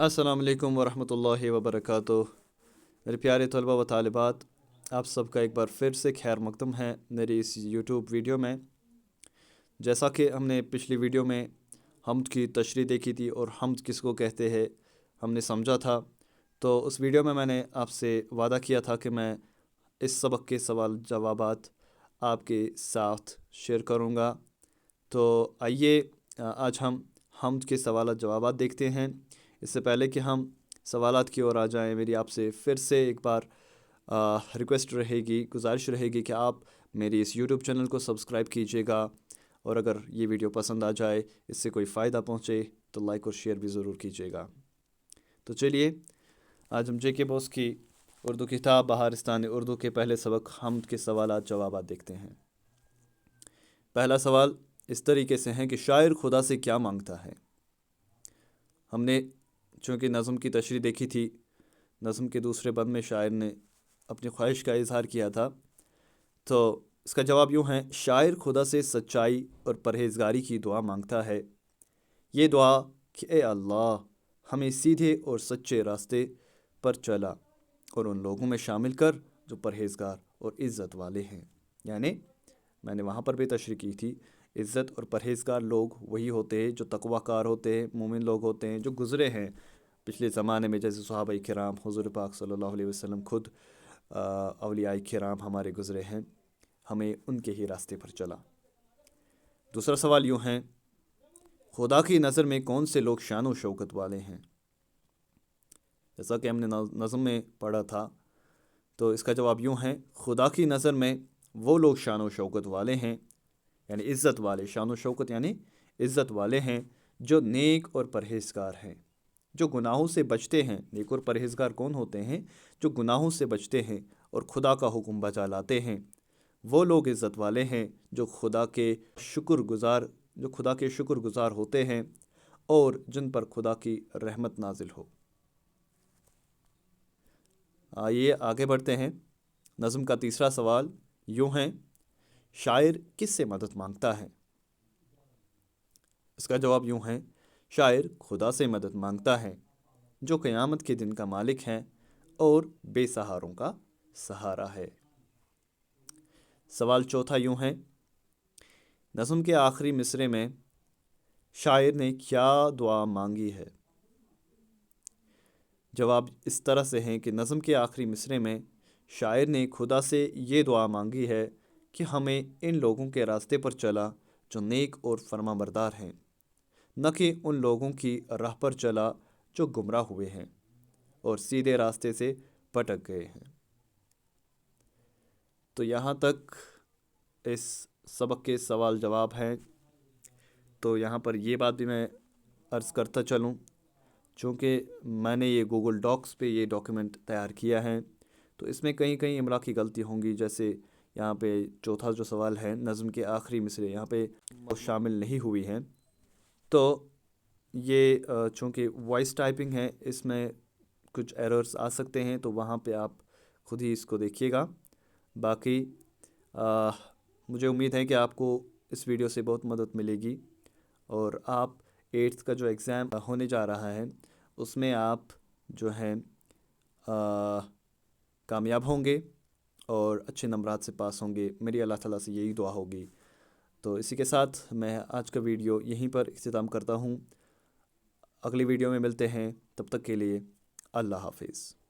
अस्सलाम वालेकुम वरहमतुल्लाहि वबरकातुह। मेरे प्यारे तलबा व तालिबात, आप सबका एक बार फिर से खैर मकदम है मेरी इस यूट्यूब वीडियो में। जैसा कि हमने पिछली वीडियो में हम्द की तशरीह देखी थी और हम्द किसको कहते हैं हमने समझा था, तो उस वीडियो में मैंने आपसे वादा किया था कि मैं इस सबक के सवाल जवाबात आपके साथ शेयर करूँगा। तो आइए आज हम हम्द के सवाल जवाबात देखते हैं। इससे पहले कि हम सवालात की ओर आ जाएं, मेरी आपसे फिर से एक बार रिक्वेस्ट रहेगी, गुजारिश रहेगी कि आप मेरी इस यूट्यूब चैनल को सब्सक्राइब कीजिएगा, और अगर ये वीडियो पसंद आ जाए, इससे कोई फ़ायदा पहुँचे, तो लाइक और शेयर भी ज़रूर कीजिएगा। तो चलिए आज हम जेके बोस की उर्दू किताब बहारिस्तान उर्दू के पहले सबक हम्द के सवालात जवाबात देखते हैं। पहला सवाल इस तरीके से है कि शायर खुदा से क्या मांगता है। हमने चूँकि नज़म की तशरीह देखी थी, नज़म के दूसरे बंद में शायर ने अपनी ख्वाहिश का इजहार किया था। तो इसका जवाब यूँ है, शायर खुदा से सच्चाई और परहेज़गारी की दुआ मांगता है। ये दुआ कि ए अल्लाह, हमें सीधे और सच्चे रास्ते पर चला और उन लोगों में शामिल कर जो परहेज़गार और इज़्ज़त वाले हैं। यानी मैंने वहाँ पर भी तशरीह की थी, इज़्ज़त और परहेज़गार लोग वही होते हैं जो तकवाकार होते हैं, मोमिन लोग होते हैं, जो गुज़रे हैं पिछले ज़माने में, जैसे सहाबा किराम, हुज़ूर पाक सल्लल्लाहु अलैहि वसल्लम, खुद औलिया किराम हमारे गुज़रे हैं, हमें उनके ही रास्ते पर चला। दूसरा सवाल यूँ है, खुदा की नज़र में कौन से लोग शान व शौकत वाले हैं। जैसा कि हमने नज़म में पढ़ा था, तो इसका जवाब यूँ है, खुदा की नज़र में वो लोग शान व शौकत वाले हैं, यानी इज़्ज़त वाले, शान व शौकत यानी इज़्ज़त वाले हैं, जो नेक और परहेज़गार हैं, जो गुनाहों से बचते हैं। नेक और परहेज़गार कौन होते हैं? जो गुनाहों से बचते हैं और खुदा का हुक्म बजा लाते हैं। वो लोग इज़्ज़त वाले हैं जो खुदा के शुक्रगुज़ार होते हैं और जिन पर खुदा की रहमत नाजिल हो। आइए आगे बढ़ते हैं। नज़म का तीसरा सवाल यूँ है, शायर किस से मदद मांगता है। इसका जवाब यूँ है, शायर खुदा से मदद मांगता है जो क़यामत के दिन का मालिक है और बेसहारों का सहारा है। सवाल चौथा यूँ है, नज़म के आखिरी मिसरे में शायर ने क्या दुआ मांगी है। जवाब इस तरह से है कि नज़म के आखिरी मिसरे में शायर ने खुदा से ये दुआ मांगी है कि हमें इन लोगों के रास्ते पर चला जो नेक और फरमाबरदार हैं, न कि उन लोगों की राह पर चला जो गुमराह हुए हैं और सीधे रास्ते से भटक गए हैं। तो यहाँ तक इस सबक के सवाल जवाब हैं। तो यहाँ पर ये बात भी मैं अर्ज़ करता चलूँ, चूँकि मैंने ये गूगल डॉक्स पे ये डॉक्यूमेंट तैयार किया है, तो इसमें कहीं कहीं इमला की गलती होंगी। जैसे यहाँ पे चौथा जो सवाल है, नज़म के आखिरी मिसरे, यहाँ पे वो शामिल नहीं हुई हैं। तो ये चूँकि वॉइस टाइपिंग है, इसमें कुछ एरर्स आ सकते हैं, तो वहाँ पे आप खुद ही इसको देखिएगा। बाकी मुझे उम्मीद है कि आपको इस वीडियो से बहुत मदद मिलेगी और आप 8th का जो एग्ज़ाम होने जा रहा है उसमें आप जो है कामयाब होंगे और अच्छे नंबरात से पास होंगे। मेरी अल्लाह ताला से यही दुआ होगी। तो इसी के साथ मैं आज का वीडियो यहीं पर इख्तिताम करता हूँ। अगली वीडियो में मिलते हैं, तब तक के लिए अल्लाह हाफिज़।